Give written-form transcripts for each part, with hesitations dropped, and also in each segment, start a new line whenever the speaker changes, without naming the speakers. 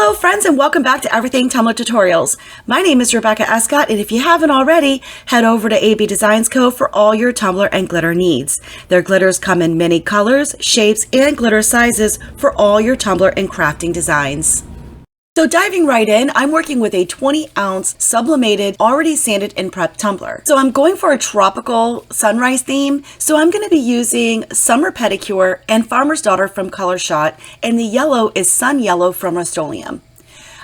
Hello friends, and welcome back to Everything Tumbler Tutorials. My name is Rebecca Escott, and if you haven't already, head over to AB Designs Co. for all your tumbler and glitter needs. Their glitters come in many colors, shapes, and glitter sizes for all your tumbler and crafting designs. So diving right in, I'm working with a 20-ounce sublimated, already sanded and prepped tumbler. So I'm going for a tropical sunrise theme, so I'm going to be using Summer Pedicure and Farmer's Daughter from ColorShot, and the yellow is Sun Yellow from Rust-Oleum.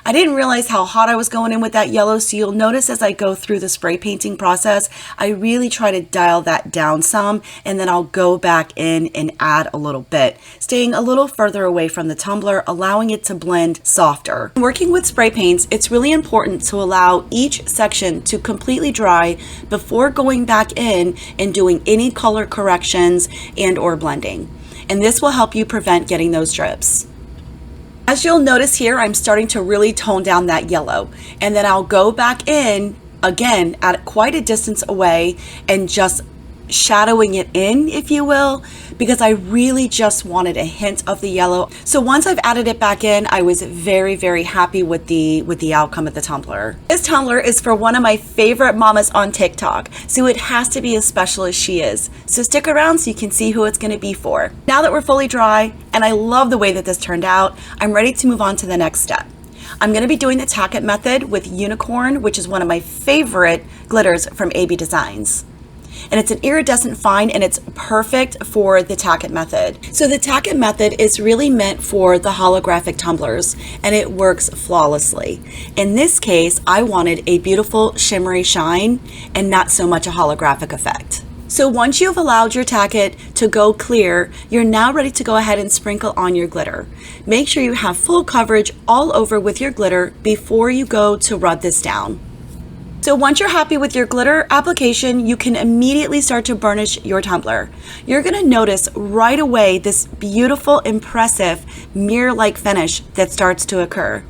I didn't realize how hot I was going in with that yellow, so you'll notice as I go through the spray painting process, I really try to dial that down some, and then I'll go back in and add a little bit, staying a little further away from the tumbler, allowing it to blend softer. Working with spray paints, it's really important to allow each section to completely dry before going back in and doing any color corrections and or blending. And this will help you prevent getting those drips. As you'll notice here, I'm starting to really tone down that yellow, and then I'll go back in again at quite a distance away and just shadowing it in, if you will, because I really just wanted a hint of the yellow. So once I've added it back in, I was very happy with the outcome of the tumbler. This tumbler is for one of my favorite mamas on TikTok, so it has to be as special as she is. So stick around so you can see who it's going to be for. Now that we're fully dry, and I love the way that this turned out, I'm ready to move on to the next step. I'm going to be doing the Tacket Method with Unicorn, which is one of my favorite glitters from AB Designs. And it's an iridescent fine, and it's perfect for the Tacket Method. So the Tacket Method is really meant for the holographic tumblers, and it works flawlessly. In this case, I wanted a beautiful shimmery shine and not so much a holographic effect. So once you've allowed your Tacket to go clear, you're now ready to go ahead and sprinkle on your glitter. Make sure you have full coverage all over with your glitter before you go to rub this down. So once you're happy with your glitter application, you can immediately start to burnish your tumbler. You're going to notice right away this beautiful, impressive, mirror-like finish that starts to occur.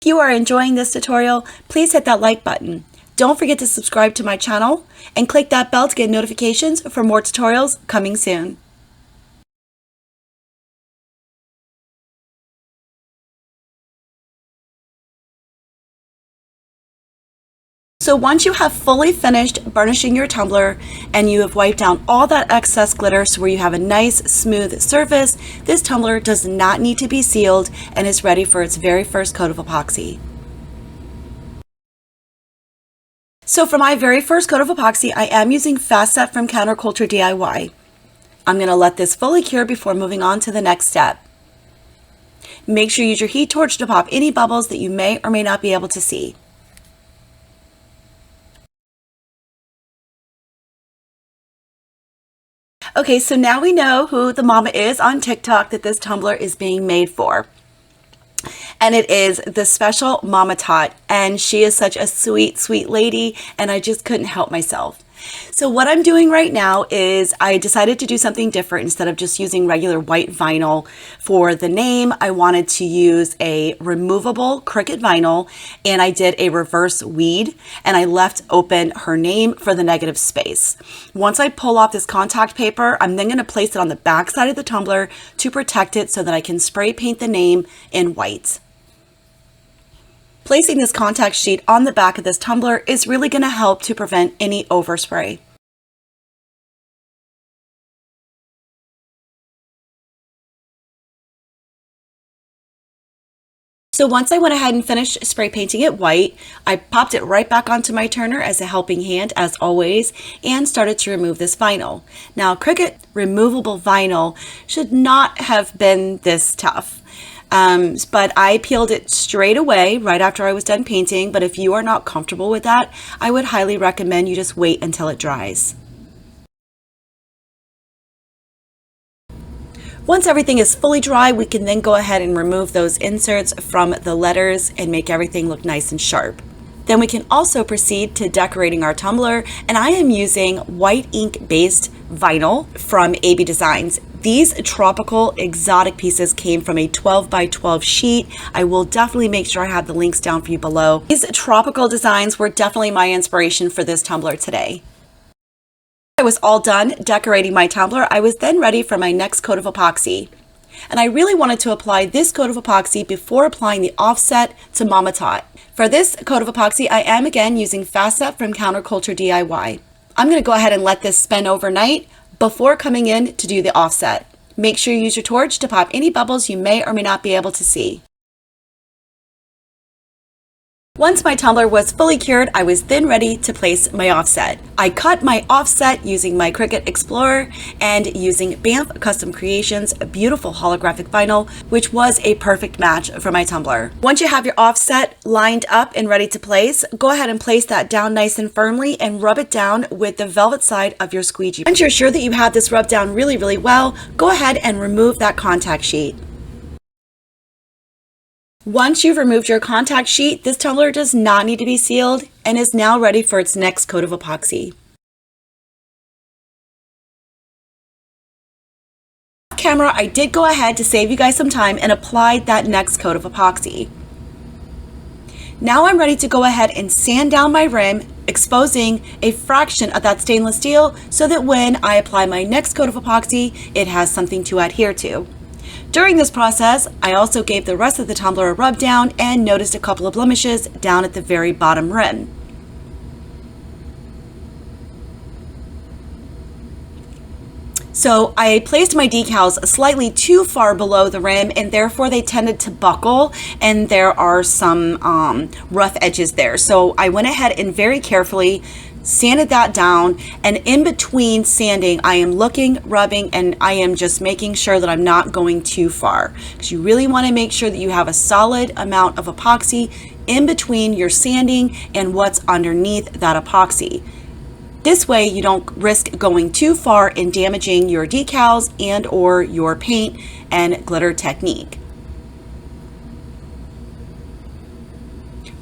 If you are enjoying this tutorial, please hit that like button. Don't forget to subscribe to my channel and click that bell to get notifications for more tutorials coming soon. So once you have fully finished burnishing your tumbler and you have wiped down all that excess glitter so where you have a nice smooth surface, this tumbler does not need to be sealed and is ready for its very first coat of epoxy. So for my very first coat of epoxy, I am using Fast Set from Counterculture DIY. I'm going to let this fully cure before moving on to the next step. Make sure you use your heat torch to pop any bubbles that you may or may not be able to see. Okay, so now we know who the mama is on TikTok that this tumbler is being made for. And it is the special Mama Tot, and she is such a sweet lady, and I just couldn't help myself. So what I'm doing right now is I decided to do something different. Instead of just using regular white vinyl for the name, I wanted to use a removable Cricut vinyl, and I did a reverse weed, and I left open her name for the negative space. Once I pull off this contact paper, I'm then going to place it on the back side of the tumbler to protect it so that I can spray paint the name in white. Placing this contact sheet on the back of this tumbler is really going to help to prevent any overspray. So once I went ahead and finished spray painting it white, I popped it right back onto my turner as a helping hand, as always, and started to remove this vinyl. Now, Cricut removable vinyl should not have been this tough. But I peeled it straight away right after I was done painting. But if you are not comfortable with that, I would highly recommend you just wait until it dries. Once everything is fully dry, we can then go ahead and remove those inserts from the letters and make everything look nice and sharp. Then we can also proceed to decorating our tumbler, and I am using white ink based vinyl from AB Designs. These tropical exotic pieces came from a 12 by 12 sheet. I will definitely make sure I have the links down for you below. These tropical designs were definitely my inspiration for this tumbler today. I was all done decorating my tumbler, I was then ready for my next coat of epoxy. And I really wanted to apply this coat of epoxy before applying the offset to Mama Tot. For this coat of epoxy, I am again using Fast Set from Counterculture DIY. I'm going to go ahead and let this spin overnight before coming in to do the offset. Make sure you use your torch to pop any bubbles you may or may not be able to see. Once my tumbler was fully cured, I was then ready to place my offset. I cut my offset using my Cricut Explorer and using Banff Custom Creations beautiful holographic vinyl, which was a perfect match for my tumbler. Once you have your offset lined up and ready to place, go ahead and place that down nice and firmly and rub it down with the velvet side of your squeegee. Once you're sure that you have this rubbed down really well, go ahead and remove that contact sheet. Once you've removed your contact sheet, this tumbler does not need to be sealed and is now ready for its next coat of epoxy. Off camera, I did go ahead to save you guys some time and applied that next coat of epoxy. Now I'm ready to go ahead and sand down my rim, exposing a fraction of that stainless steel so that when I apply my next coat of epoxy, it has something to adhere to. During this process, I also gave the rest of the tumbler a rub down and noticed a couple of blemishes down at the very bottom rim. So I placed my decals slightly too far below the rim and therefore they tended to buckle and there are some rough edges there. So I went ahead and very carefully sanded that down, and in between sanding I am looking, rubbing, and I am just making sure that I'm not going too far, because you really want to make sure that you have a solid amount of epoxy in between your sanding and what's underneath that epoxy. This way you don't risk going too far and damaging your decals and or your paint and glitter technique.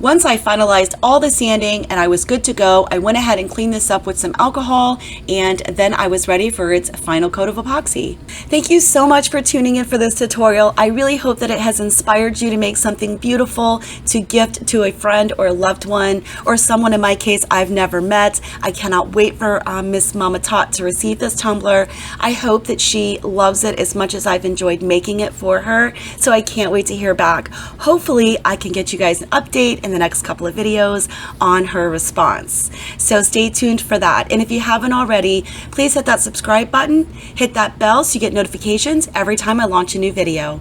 Once I finalized all the sanding and I was good to go, I went ahead and cleaned this up with some alcohol, and then I was ready for its final coat of epoxy. Thank you so much for tuning in for this tutorial. I really hope that it has inspired you to make something beautiful to gift to a friend or a loved one, or someone in my case I've never met. I cannot wait for Miss Mama Tot to receive this tumbler. I hope that she loves it as much as I've enjoyed making it for her, so I can't wait to hear back. Hopefully I can get you guys an update in the next couple of videos on her response. So stay tuned for that. And if you haven't already, please hit that subscribe button, hit that bell so you get notifications every time I launch a new video.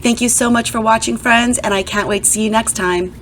Thank you so much for watching, friends, and I can't wait to see you next time.